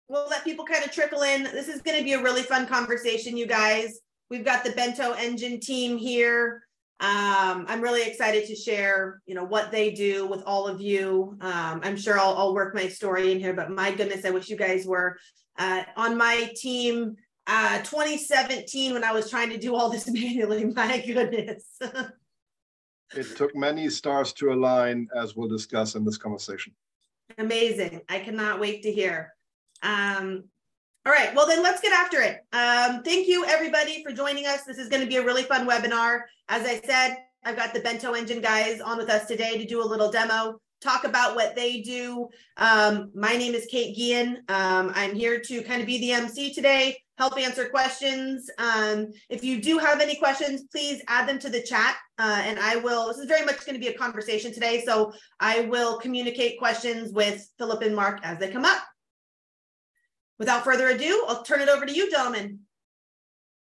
We'll let people kind of trickle in. This is going to be a really fun conversation, you guys. We've got the Bento Engine team here. I'm really excited to share, what they do with all of you. I'm sure I'll work my story in here, but my goodness, I wish you guys were on my team 2017 when I was trying to do all this manually. My goodness. It took many stars to align, as we'll discuss in this conversation. Amazing. I cannot wait to hear. All right, well then let's get after it. Thank you everybody for joining us. This is going to be a really fun webinar. As I said, I've got the Bento Engine guys on with us today to do a little demo, talk about what they do. My name is Kate Guillen. I'm here to kind of be the MC today, help answer questions. If you do have any questions, please add them to the chat and I will, this is very much going to be a conversation today, so I will communicate questions with Philip and Mark as they come up. Without further ado, I'll turn it over to you, gentlemen.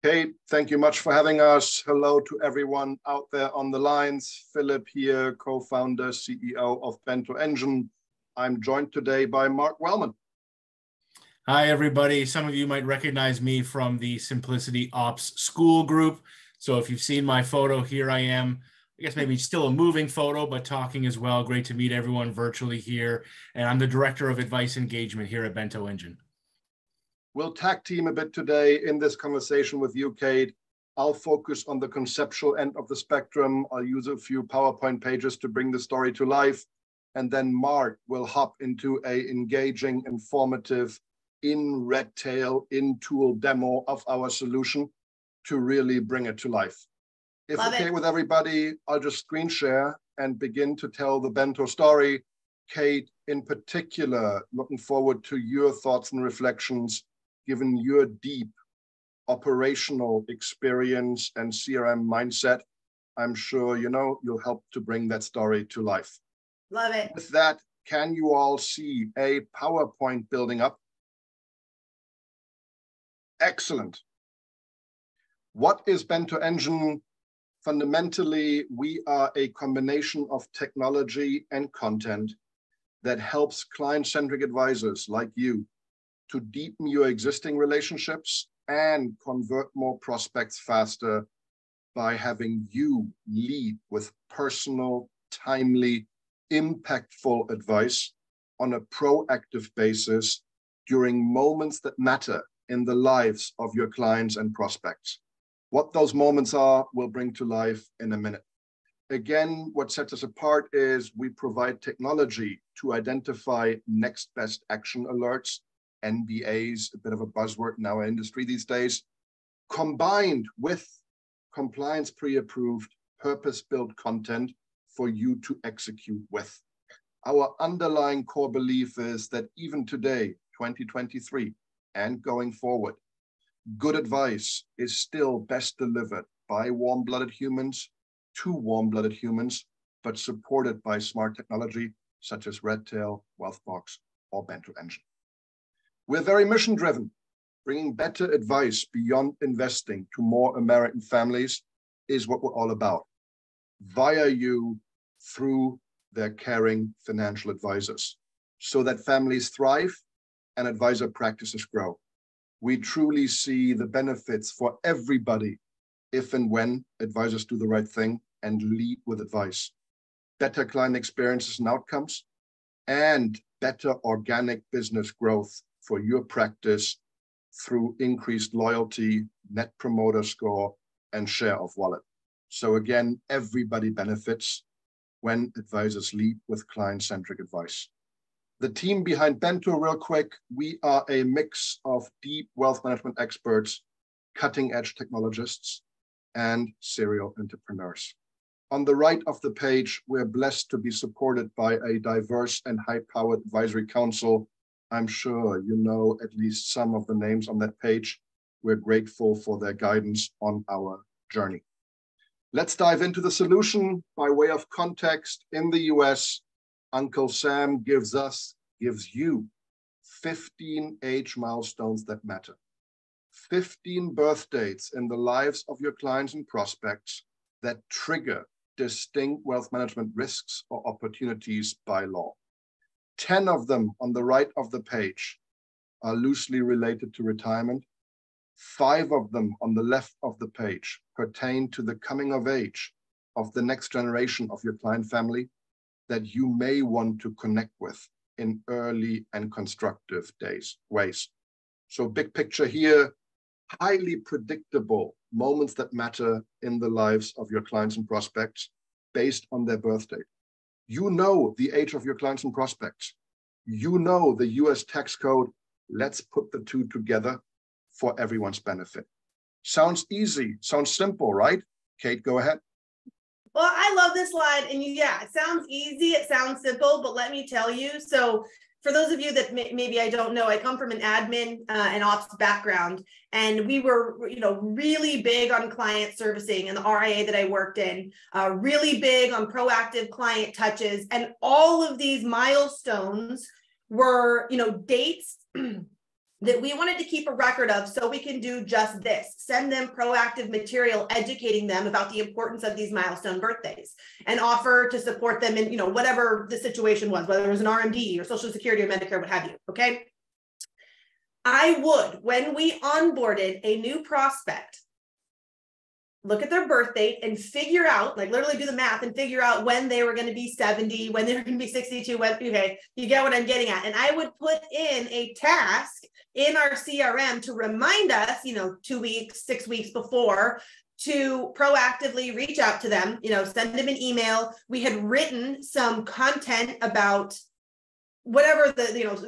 Kate, thank you much for having us. Hello to everyone out there on the lines. Philip here, co-founder, CEO of Bento Engine. I'm joined today by Mark Wellman. Hi, everybody. Some of you might recognize me from the Simplicity Ops School group. So if you've seen my photo, here I am. I guess maybe still a moving photo, but talking as well. Great to meet everyone virtually here. And I'm the Director of Advice Engagement here at Bento Engine. We'll tag team a bit today in this conversation with you, Kate. I'll focus on the conceptual end of the spectrum. I'll use a few PowerPoint pages to bring the story to life. And then Mark will hop into a engaging, informative, in Redtail, in tool demo of our solution to really bring it to life. If okay with everybody, I'll just screen share and begin to tell the Bento story. Kate, in particular, looking forward to your thoughts and reflections given your deep operational experience and CRM mindset. I'm sure you'll help to bring that story to life. Love it. With that, can you all see a PowerPoint building up? Excellent. What is Bento Engine? Fundamentally, we are a combination of technology and content that helps client-centric advisors like you to deepen your existing relationships and convert more prospects faster by having you lead with personal, timely, impactful advice on a proactive basis during moments that matter in the lives of your clients and prospects. What those moments are, we'll bring to life in a minute. Again, what sets us apart is we provide technology to identify next best action alerts, NBAs, a bit of a buzzword in our industry these days, combined with compliance pre-approved, purpose-built content for you to execute with. Our underlying core belief is that even today, 2023, and going forward, good advice is still best delivered by warm-blooded humans to warm-blooded humans, but supported by smart technology such as Redtail, Wealthbox, or Bento Engine. We're very mission-driven. Bringing better advice beyond investing to more American families is what we're all about, via you through their caring financial advisors, so that families thrive and advisor practices grow. We truly see the benefits for everybody if and when advisors do the right thing and lead with advice. Better client experiences and outcomes, and better organic business growth for your practice through increased loyalty, net promoter score, and share of wallet. So again, everybody benefits when advisors lead with client-centric advice. The team behind Bento, real quick, we are a mix of deep wealth management experts, cutting-edge technologists, and serial entrepreneurs. On the right of the page, we're blessed to be supported by a diverse and high-powered advisory council. I'm sure you know at least some of the names on that page. We're grateful for their guidance on our journey. Let's dive into the solution. By way of context, in the US, Uncle Sam gives you 15 age milestones that matter. 15 birth dates in the lives of your clients and prospects that trigger distinct wealth management risks or opportunities by law. 10 of them on the right of the page are loosely related to retirement. 5 of them on the left of the page pertain to the coming of age of the next generation of your client family that you may want to connect with in early and constructive ways. So big picture here, highly predictable moments that matter in the lives of your clients and prospects based on their birth date. You know the age of your clients and prospects. You know the US tax code. Let's put the two together for everyone's benefit. Sounds easy, sounds simple, right? Kate, go ahead. Well, I love this slide, and yeah, it sounds easy, it sounds simple, but let me tell you, so for those of you that maybe I don't know, I come from an admin and ops background, and we were, really big on client servicing and the RIA that I worked in, really big on proactive client touches, and all of these milestones were, dates that we wanted to keep a record of so we can do just this, send them proactive material, educating them about the importance of these milestone birthdays and offer to support them in, whatever the situation was, whether it was an RMD or Social Security or Medicare, what have you, okay? I would, when we onboarded a new prospect, look at their birth date and figure out, like literally do the math and figure out when they were going to be 70, when they were going to be 62, okay, you get what I'm getting at. And I would put in a task in our CRM to remind us, 2 weeks, 6 weeks before, to proactively reach out to them, send them an email. We had written some content about whatever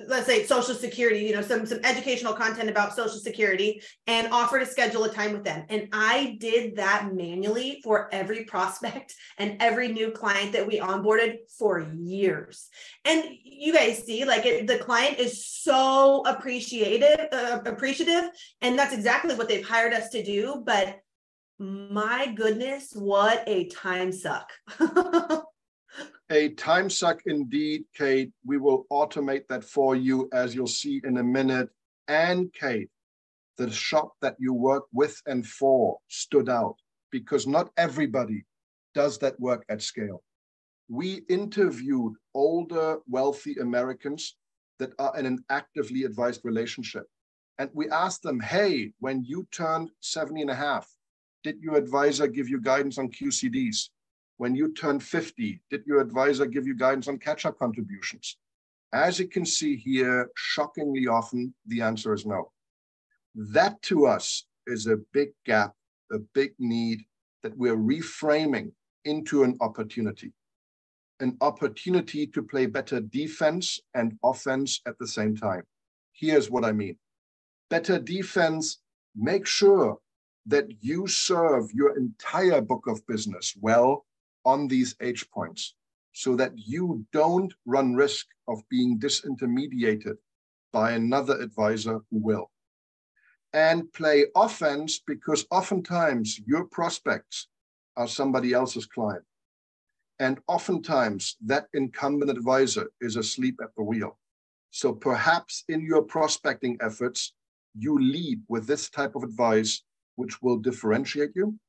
let's say Social Security, some educational content about Social Security, and offer to schedule a time with them. And I did that manually for every prospect and every new client that we onboarded for years. And you guys see, the client is so appreciative, and that's exactly what they've hired us to do. But my goodness, what a time suck. A time suck indeed, Kate. We will automate that for you, as you'll see in a minute. And Kate, the shop that you work with and for stood out because not everybody does that work at scale. We interviewed older, wealthy Americans that are in an actively advised relationship. And we asked them, hey, when you turned 70 and a half, did your advisor give you guidance on QCDs? When you turned 50, did your advisor give you guidance on catch-up contributions? As you can see here, shockingly often, the answer is no. That to us is a big gap, a big need that we're reframing into an opportunity to play better defense and offense at the same time. Here's what I mean. Better defense, make sure that you serve your entire book of business well on these age points so that you don't run risk of being disintermediated by another advisor who will. And play offense because oftentimes your prospects are somebody else's client. And oftentimes that incumbent advisor is asleep at the wheel. So perhaps in your prospecting efforts, you lead with this type of advice, which will differentiate you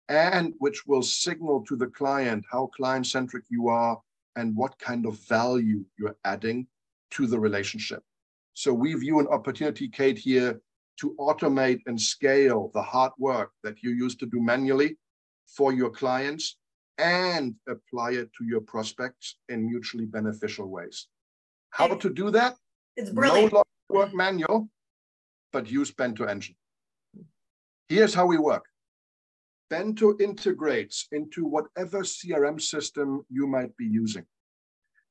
and which will signal to the client how client-centric you are and what kind of value you're adding to the relationship. So we view an opportunity, Kate, here to automate and scale the hard work that you used to do manually for your clients and apply it to your prospects in mutually beneficial ways. How to do that? It's brilliant. No longer work manual, but use Bento Engine. Here's how we work. Bento integrates into whatever CRM system you might be using.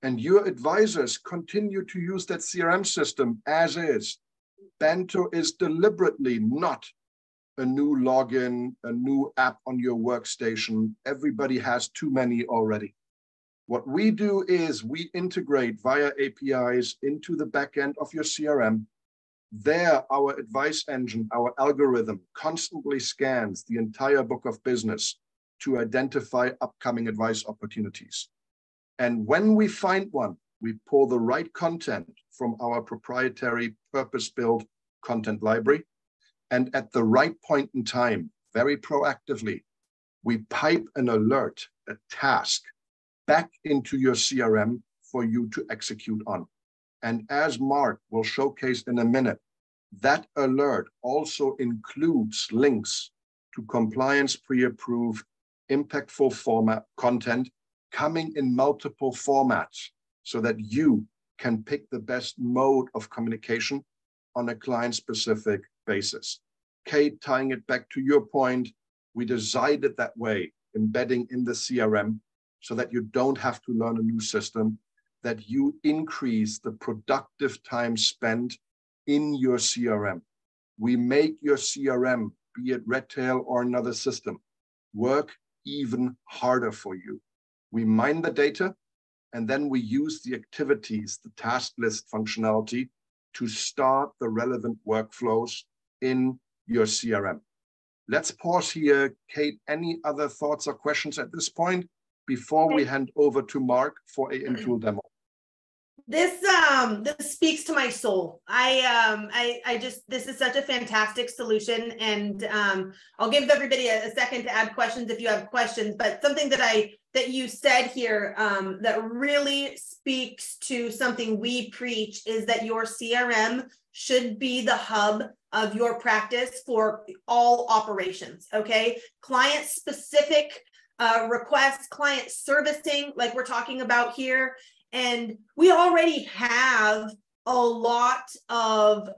And your advisors continue to use that CRM system as is. Bento is deliberately not a new login, a new app on your workstation. Everybody has too many already. What we do is we integrate via APIs into the backend of your CRM. There, our advice engine, our algorithm constantly scans the entire book of business to identify upcoming advice opportunities. And when we find one, we pull the right content from our proprietary purpose-built content library. And at the right point in time, very proactively, we pipe an alert, a task, back into your CRM for you to execute on. And as Mark will showcase in a minute, that alert also includes links to compliance pre-approved, impactful format content coming in multiple formats so that you can pick the best mode of communication on a client-specific basis. Kate, tying it back to your point, we designed it that way, embedding in the CRM so that you don't have to learn a new system, that you increase the productive time spent in your CRM. We make your CRM, be it Redtail or another system, work even harder for you. We mine the data, and then we use the activities, the task list functionality, to start the relevant workflows in your CRM. Let's pause here. Kate, any other thoughts or questions at this point before we hand over to Mark for a in-tool demo? This speaks to my soul. I just, this is such a fantastic solution, and I'll give everybody a second to add questions if you have questions, but something that you said here that really speaks to something we preach is that your CRM should be the hub of your practice for all operations, okay? Client specific requests, client servicing, like we're talking about here. And we already have a lot of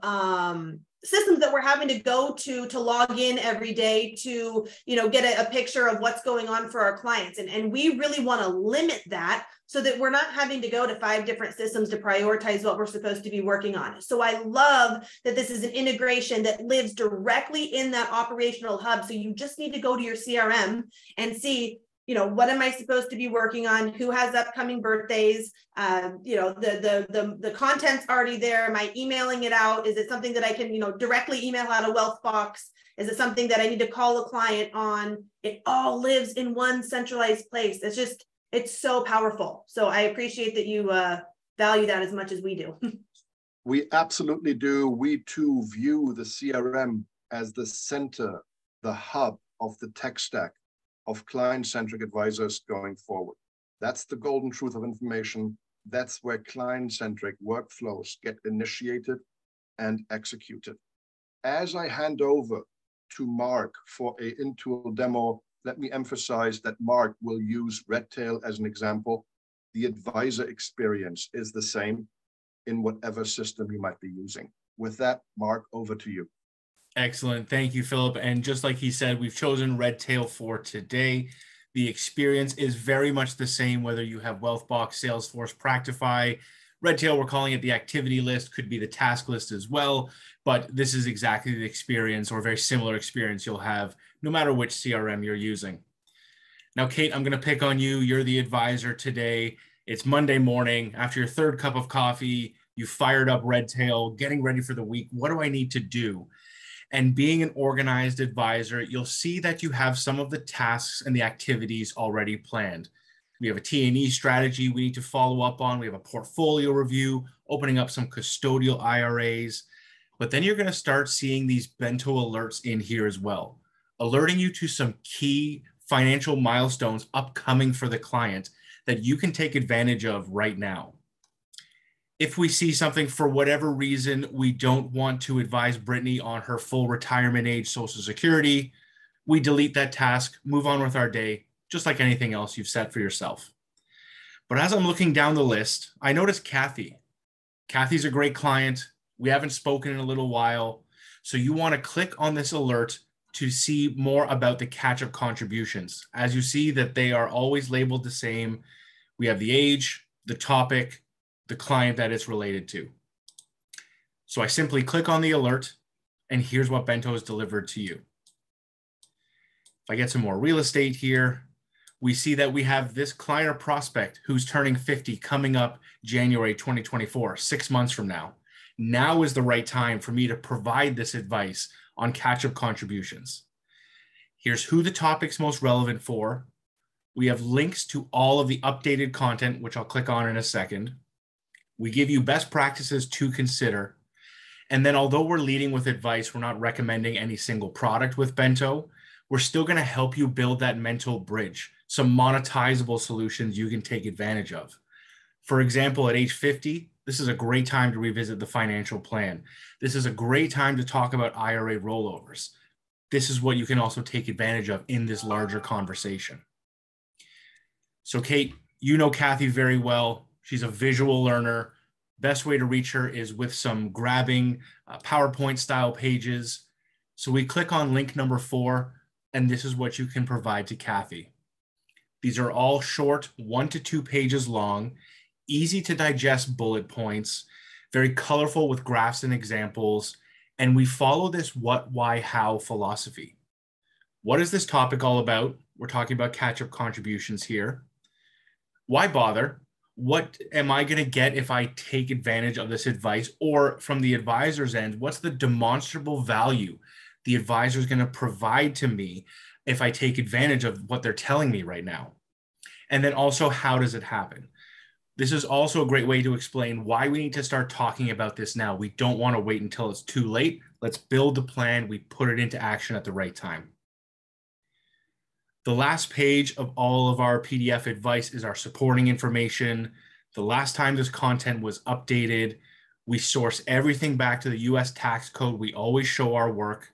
systems that we're having to go to log in every day to, you know, get a picture of what's going on for our clients. And we really want to limit that so that we're not having to go to 5 different systems to prioritize what we're supposed to be working on. So I love that this is an integration that lives directly in that operational hub. So you just need to go to your CRM and see, you know, what am I supposed to be working on? Who has upcoming birthdays? You know, the content's already there. Am I emailing it out? Is it something that I can, you know, directly email out a wealth box? Is it something that I need to call a client on? It all lives in one centralized place. It's just, it's so powerful. So I appreciate that you value that as much as we do. We absolutely do. We too view the CRM as the center, the hub of the tech stack of client-centric advisors going forward. That's the golden truth of information. That's where client-centric workflows get initiated and executed. As I hand over to Mark for a in-tool demo, let me emphasize that Mark will use Redtail as an example. The advisor experience is the same in whatever system you might be using. With that, Mark, over to you. Excellent. Thank you, Philip. And just like he said, we've chosen Redtail for today. The experience is very much the same, whether you have Wealthbox, Salesforce, Practify. Redtail, we're calling it the activity list, could be the task list as well. But this is exactly the experience, or a very similar experience you'll have no matter which CRM you're using. Now, Kate, I'm going to pick on you. You're the advisor today. It's Monday morning. After your 3rd cup of coffee, you fired up Redtail, getting ready for the week. What do I need to do? And being an organized advisor, you'll see that you have some of the tasks and the activities already planned. We have a T&E strategy we need to follow up on. We have a portfolio review, opening up some custodial IRAs. But then you're going to start seeing these Bento alerts in here as well, alerting you to some key financial milestones upcoming for the client that you can take advantage of right now. If we see something for whatever reason, we don't want to advise Brittany on her full retirement age Social Security, we delete that task, move on with our day, just like anything else you've set for yourself. But as I'm looking down the list, I noticed Kathy. Kathy's a great client. We haven't spoken in a little while. So you want to click on this alert to see more about the catch-up contributions. As you see that they are always labeled the same. We have the age, the topic, the client that it's related to. So I simply click on the alert, and here's what Bento has delivered to you. If I get some more real estate here, we see that we have this client or prospect who's turning 50 coming up January 2024, 6 months from now. Now is the right time for me to provide this advice on catch-up contributions. Here's who the topic's most relevant for. We have links to all of the updated content, which I'll click on in a second. We give you best practices to consider. And then although we're leading with advice, we're not recommending any single product with Bento. We're still going to help you build that mental bridge, some monetizable solutions you can take advantage of. For example, at age 50, This is a great time to revisit the financial plan. This is a great time to talk about IRA rollovers. This is what you can also take advantage of in this larger conversation. So Kate, you know Kathy very well. She's a visual learner. Best way to reach her is with some grabbing PowerPoint style pages. So we click on link number 4, and this is what you can provide to Kathy. These are all short, 1 to 2 pages long, easy to digest bullet points, very colorful with graphs and examples. And we follow this what, why, how philosophy. What is this topic all about? We're talking about catch-up contributions here. Why bother? What am I going to get if I take advantage of this advice? Or from the advisor's end, what's the demonstrable value the advisor is going to provide to me if I take advantage of what they're telling me right now? And then also, how does it happen? This is also a great way to explain why we need to start talking about this now. We don't want to wait until it's too late. Let's build the plan. We put it into action at the right time. The last page of all of our PDF advice is our supporting information. The last time this content was updated, we source everything back to the US tax code. We always show our work.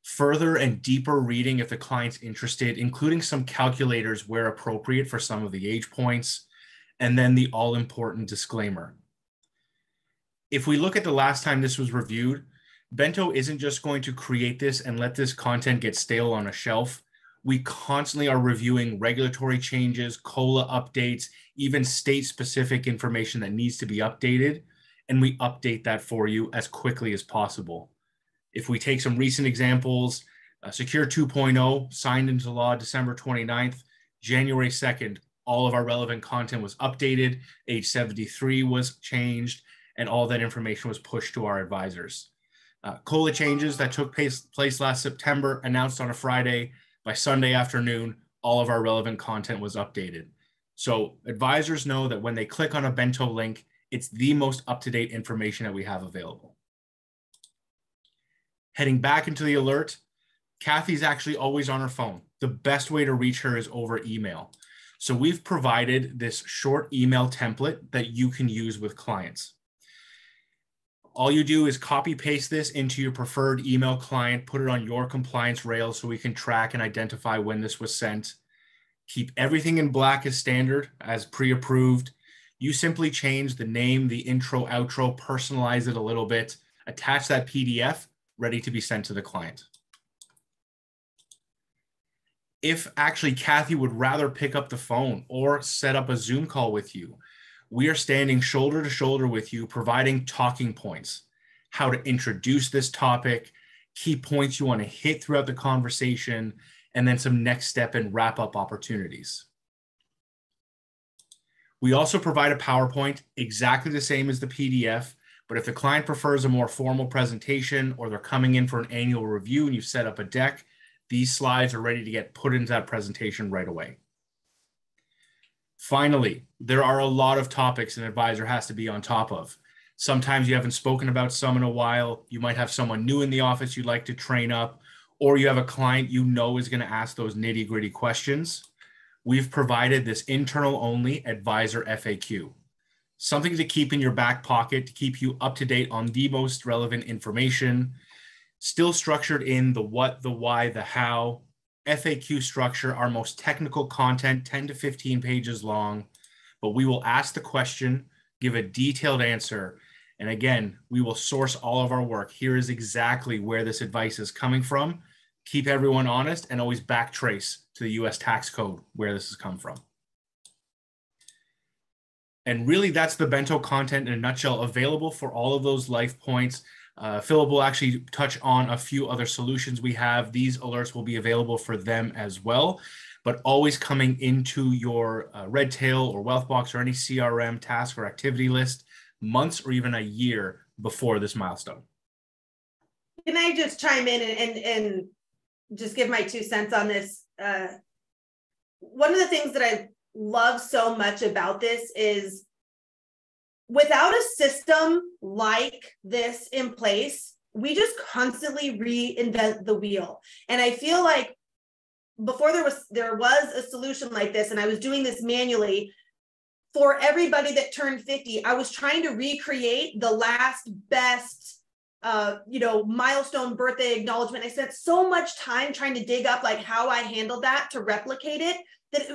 Further and deeper reading if the client's interested, including some calculators where appropriate for some of the age points, and then the all-important disclaimer. If we look at the last time this was reviewed, Bento isn't just going to create this and let this content get stale on a shelf. We constantly are reviewing regulatory changes, COLA updates, even state-specific information that needs to be updated, and we update that for you as quickly as possible. If we take some recent examples, Secure 2.0 signed into law December 29th, January 2nd, all of our relevant content was updated, age 73 was changed, and all that information was pushed to our advisors. COLA changes that took place last September, announced on a Friday. By Sunday afternoon, all of our relevant content was updated. So advisors know that when they click on a Bento link, it's the most up-to-date information that we have available. Heading back into the alert, Kathy's actually always on her phone. The best way to reach her is over email. So we've provided this short email template that you can use with clients. All you do is copy paste this into your preferred email client, put it on your compliance rails so we can track and identify when this was sent. Keep everything in black as standard, as pre-approved. You simply change the name, the intro, outro, personalize it a little bit, attach that PDF, ready to be sent to the client. If actually Kathy would rather pick up the phone or set up a Zoom call with you, we are standing shoulder to shoulder with you, providing talking points, how to introduce this topic, key points you want to hit throughout the conversation, and then some next step and wrap up opportunities. We also provide a PowerPoint exactly the same as the PDF, but if the client prefers a more formal presentation or they're coming in for an annual review and you've set up a deck, these slides are ready to get put into that presentation right away. Finally, there are a lot of topics an advisor has to be on top of. Sometimes you haven't spoken about some in a while. You might have someone new in the office you'd like to train up, or you have a client you know is going to ask those nitty-gritty questions. We've provided this internal-only advisor FAQ, something to keep in your back pocket to keep you up to date on the most relevant information, still structured in the what, the why, the how. FAQ structure, our most technical content, 10 to 15 pages long, but we will ask the question, give a detailed answer, and again, we will source all of our work. Here is exactly where this advice is coming from. Keep everyone honest and always backtrace to the US tax code where this has come from. And really, that's the Bento content in a nutshell, available for all of those life points. Philip will actually touch on a few other solutions we have. These alerts will be available for them as well, but always coming into your Redtail or Wealthbox or any CRM task or activity list months or even a year before this milestone. Can I just chime in and just give my 2 cents on this? One of the things that I love so much about this is without a system like this in place, we just constantly reinvent the wheel. And I feel like before there was a solution like this and I was doing this manually, for everybody that turned 50, I was trying to recreate the last best milestone birthday acknowledgement. I spent so much time trying to dig up like how I handled that to replicate it, that it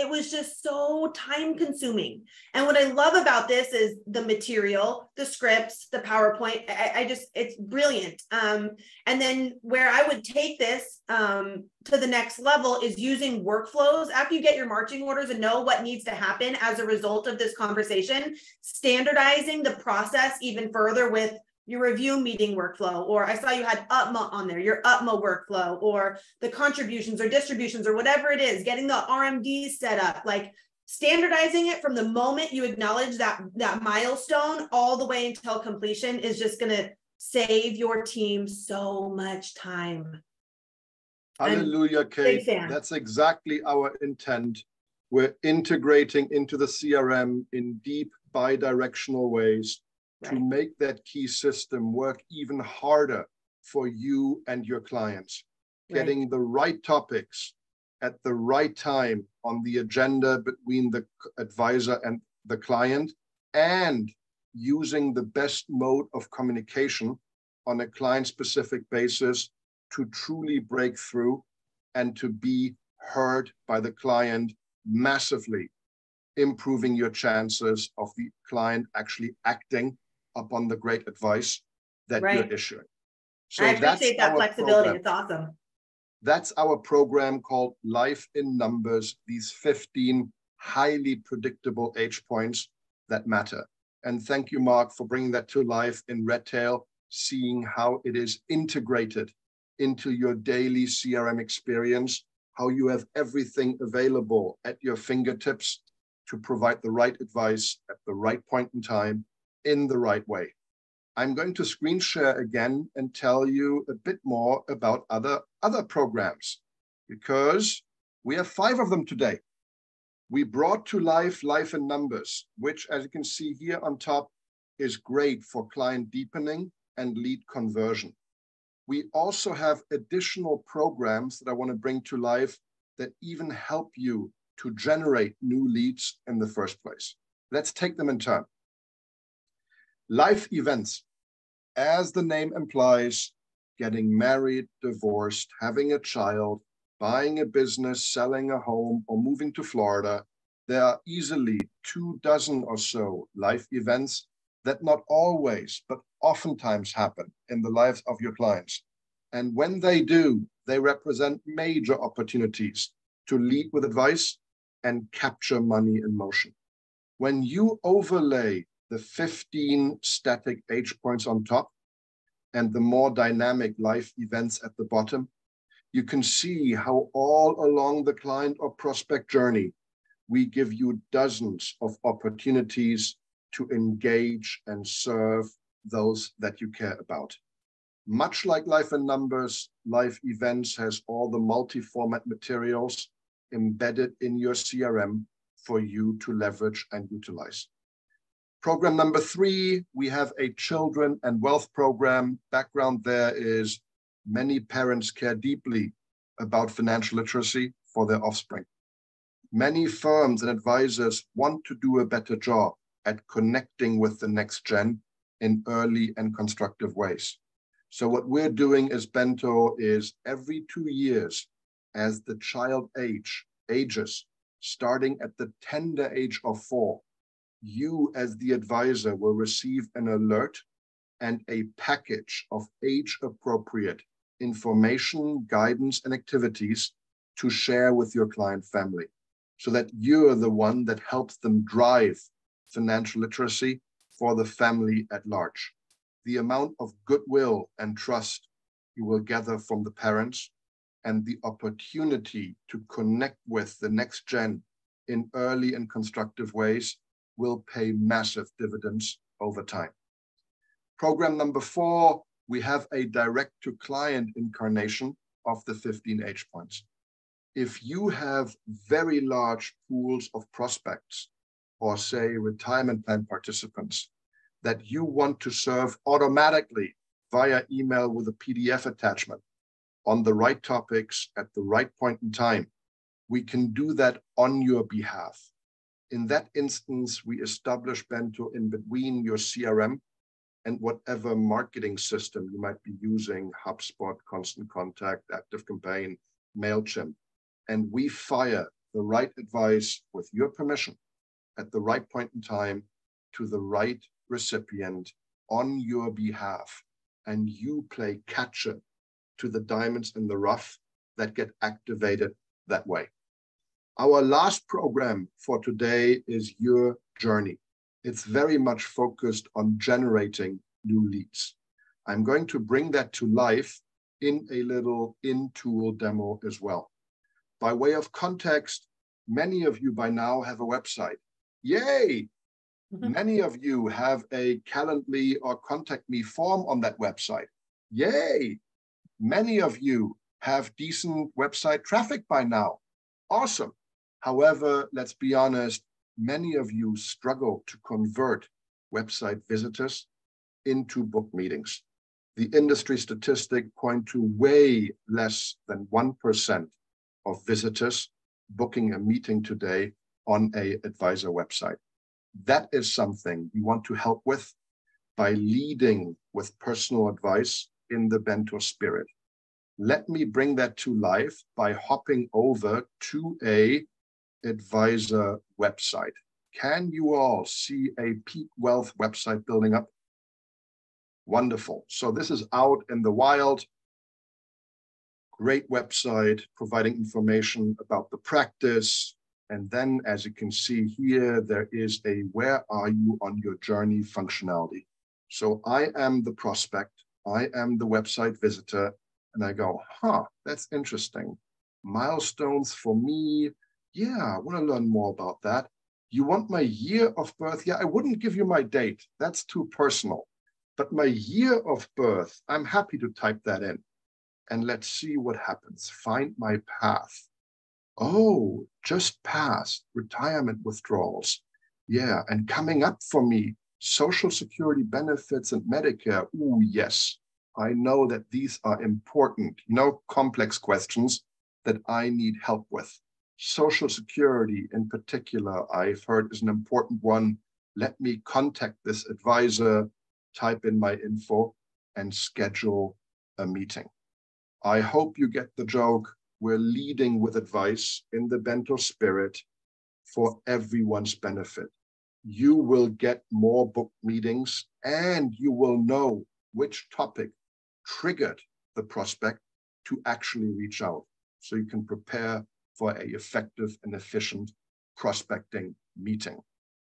was just so time consuming. And what I love about this is the material, the scripts, the PowerPoint. It's brilliant. And then where I would take this to the next level is using workflows. After you get your marching orders and know what needs to happen as a result of this conversation, standardizing the process even further with your review meeting workflow, or I saw you had UTMA on there, your UTMA workflow, or the contributions or distributions or whatever it is, getting the RMDs set up, like standardizing it from the moment you acknowledge that milestone all the way until completion is just going to save your team so much time. Hallelujah, Kate. That's exactly our intent. We're integrating into the CRM in deep bi-directional ways to make that key system work even harder for you and your clients. Getting the right topics at the right time on the agenda between the advisor and the client, and using the best mode of communication on a client-specific basis to truly break through and to be heard by the client, massively improving your chances of the client actually acting upon the great advice that you're issuing. So I appreciate that flexibility. It's awesome. That's our program called Life in Numbers, these 15 highly predictable age points that matter. And thank you, Mark, for bringing that to life in Redtail, seeing how it is integrated into your daily CRM experience, how you have everything available at your fingertips to provide the right advice at the right point in time, in the right way. I'm going to screen share again and tell you a bit more about other programs, because we have 5 of them today. We brought to life Life in Numbers, which, as you can see here on top, is great for client deepening and lead conversion. We also have additional programs that I want to bring to life that even help you to generate new leads in the first place. Let's take them in turn. Life events, as the name implies, getting married, divorced, having a child, buying a business, selling a home, or moving to Florida, there are easily 24 or so life events that not always, but oftentimes happen in the lives of your clients. And when they do, they represent major opportunities to lead with advice and capture money in motion. When you overlay the 15 static age points on top and the more dynamic life events at the bottom, you can see how all along the client or prospect journey, we give you dozens of opportunities to engage and serve those that you care about. Much like Life in Numbers, Life Events has all the multi-format materials embedded in your CRM for you to leverage and utilize. Program number 3, we have a children and wealth program. Background there is many parents care deeply about financial literacy for their offspring. Many firms and advisors want to do a better job at connecting with the next gen in early and constructive ways. So what we're doing as Bento is every 2 years, as the child ages, starting at the tender age of 4, you as the advisor will receive an alert and a package of age-appropriate information, guidance, and activities to share with your client family, so that you're the one that helps them drive financial literacy for the family at large. The amount of goodwill and trust you will gather from the parents and the opportunity to connect with the next gen in early and constructive ways will pay massive dividends over time. Program number 4, we have a direct-to-client incarnation of the 15 age points. If you have very large pools of prospects, or say retirement plan participants, that you want to serve automatically via email with a PDF attachment on the right topics at the right point in time, we can do that on your behalf. In that instance, we establish Bento in between your CRM and whatever marketing system you might be using, HubSpot, Constant Contact, ActiveCampaign, MailChimp. And we fire the right advice with your permission at the right point in time to the right recipient on your behalf. And you play catch-up to the diamonds in the rough that get activated that way. Our last program for today is Your Journey. It's very much focused on generating new leads. I'm going to bring that to life in a little in-tool demo as well. By way of context, many of you by now have a website. Yay! Many of you have a Calendly or Contact Me form on that website. Yay! Many of you have decent website traffic by now. Awesome. However, let's be honest, many of you struggle to convert website visitors into book meetings. The industry statistics point to way less than 1% of visitors booking a meeting today on an advisor website. That is something we want to help with by leading with personal advice in the Bento spirit. Let me bring that to life by hopping over to a advisor website. Can you all see a Peak Wealth website building up? Wonderful. So this is out in the wild. Great website providing information about the practice. And then, as you can see here, there is a where are you on your journey functionality. So I am the prospect, I am the website visitor, and I go, that's interesting. Milestones for me. Yeah, I want to learn more about that. You want my year of birth? Yeah, I wouldn't give you my date. That's too personal. But my year of birth, I'm happy to type that in. And let's see what happens. Find my path. Oh, just past retirement withdrawals. Yeah, and coming up for me, Social Security benefits and Medicare. Ooh, yes. I know that these are important, complex questions that I need help with. Social Security in particular, I've heard is an important one. Let me contact this advisor, type in my info, and schedule a meeting. I hope you get the joke. We're leading with advice in the Bento spirit for everyone's benefit. You will get more book meetings and you will know which topic triggered the prospect to actually reach out. So you can prepare for an effective and efficient prospecting meeting.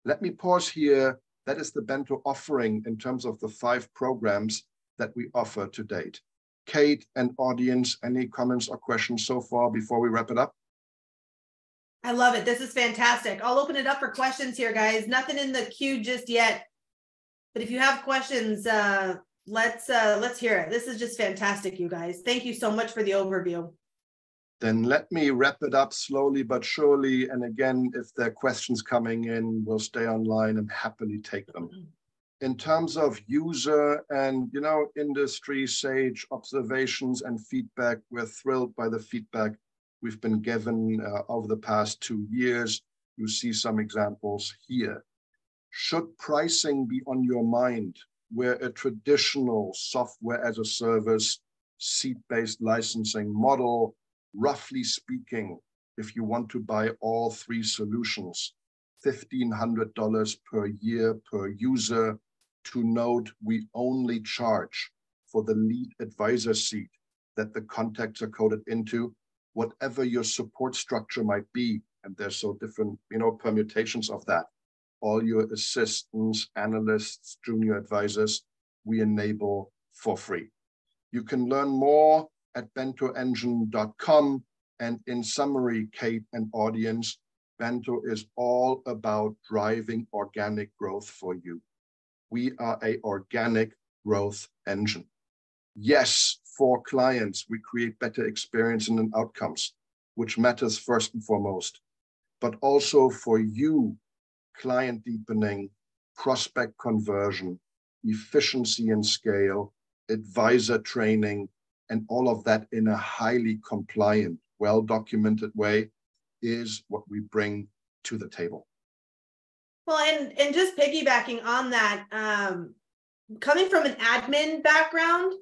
Let me pause here. That is the Bento offering in terms of the 5 programs that we offer to date. Kate and audience, any comments or questions so far before we wrap it up? I love it. This is fantastic. I'll open it up for questions here, guys. Nothing in the queue just yet. But if you have questions, let's hear it. This is just fantastic, you guys. Thank you so much for the overview. Then let me wrap it up slowly but surely. And again, if there are questions coming in, we'll stay online and happily take them. In terms of user and, industry sage observations and feedback, we're thrilled by the feedback we've been given over the past 2 years. You see some examples here. Should pricing be on your mind, where a traditional software as a service, seat-based licensing model, roughly speaking, if you want to buy all 3 solutions, $1,500 per year per user. To note, we only charge for the lead advisor seat that the contacts are coded into, whatever your support structure might be. And there's so different, permutations of that. All your assistants, analysts, junior advisors, we enable for free. You can learn more at bentoengine.com. And in summary, Kate and audience, Bento is all about driving organic growth for you. We are an organic growth engine. Yes, for clients, we create better experience and outcomes, which matters first and foremost, but also for you, client deepening, prospect conversion, efficiency and scale, advisor training, and all of that in a highly compliant, well-documented way is what we bring to the table. Well, and just piggybacking on that, coming from an admin background,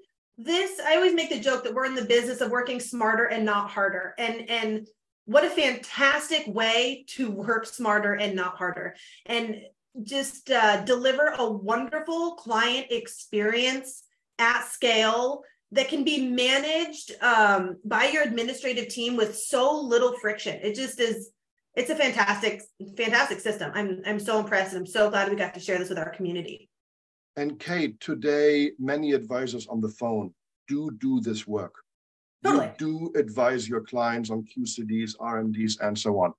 I always make the joke that we're in the business of working smarter and not harder. And what a fantastic way to work smarter and not harder. And just deliver a wonderful client experience at scale that can be managed by your administrative team with so little friction. It just is, it's a fantastic system. I'm so impressed, and I'm so glad we got to share this with our community. And Kate, today, many advisors on the phone do this work. Totally. You do advise your clients on QCDs, RMDs, and so on.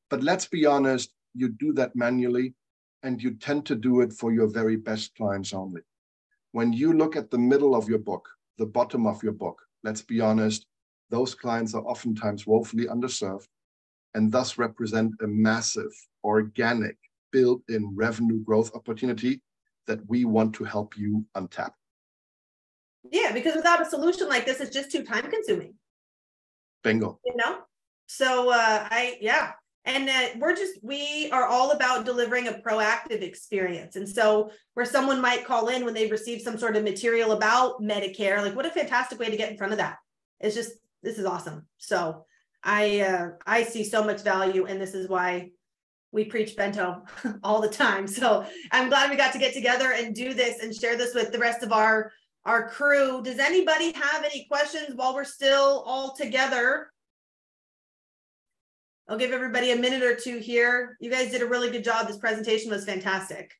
But let's be honest, you do that manually, and you tend to do it for your very best clients only. When you look at the middle of your book, the bottom of your book, let's be honest, those clients are oftentimes woefully underserved and thus represent a massive, organic, built-in revenue growth opportunity that we want to help you untap. Yeah, because without a solution like this, it's just too time consuming. Bingo. You know? So yeah. And we are all about delivering a proactive experience. And so where someone might call in when they've received some sort of material about Medicare, like what a fantastic way to get in front of that. It's just, this is awesome. So I see so much value, and this is why we preach Bento all the time. So I'm glad we got to get together and do this and share this with the rest of our crew. Does anybody have any questions while we're still all together? I'll give everybody a minute or two here. You guys did a really good job. This presentation was fantastic.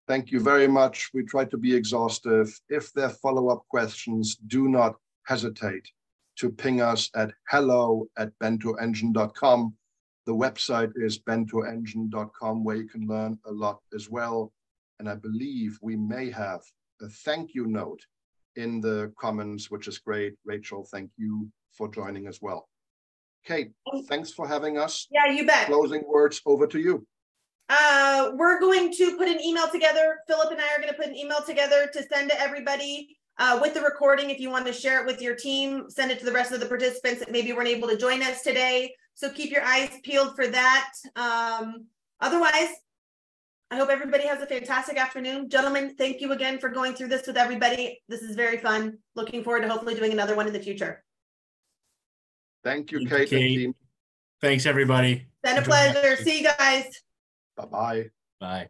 Thank you very much. We tried to be exhaustive. If there are follow-up questions, do not hesitate to ping us at hello@bentoengine.com. The website is bentoengine.com, where you can learn a lot as well. And I believe we may have a thank you note in the comments, which is great. Rachel, thank you for joining as well. Kate, thanks for having us. Yeah, you bet. Closing words, over to you. We're going to put an email together. Philip and I are going to put an email together to send to everybody with the recording. If you want to share it with your team, send it to the rest of the participants that maybe weren't able to join us today. So keep your eyes peeled for that. Otherwise, I hope everybody has a fantastic afternoon. Gentlemen, thank you again for going through this with everybody. This is very fun. Looking forward to hopefully doing another one in the future. Thank you, Kate and team. Thanks, everybody. Been a pleasure. See you guys. Bye-bye. Bye.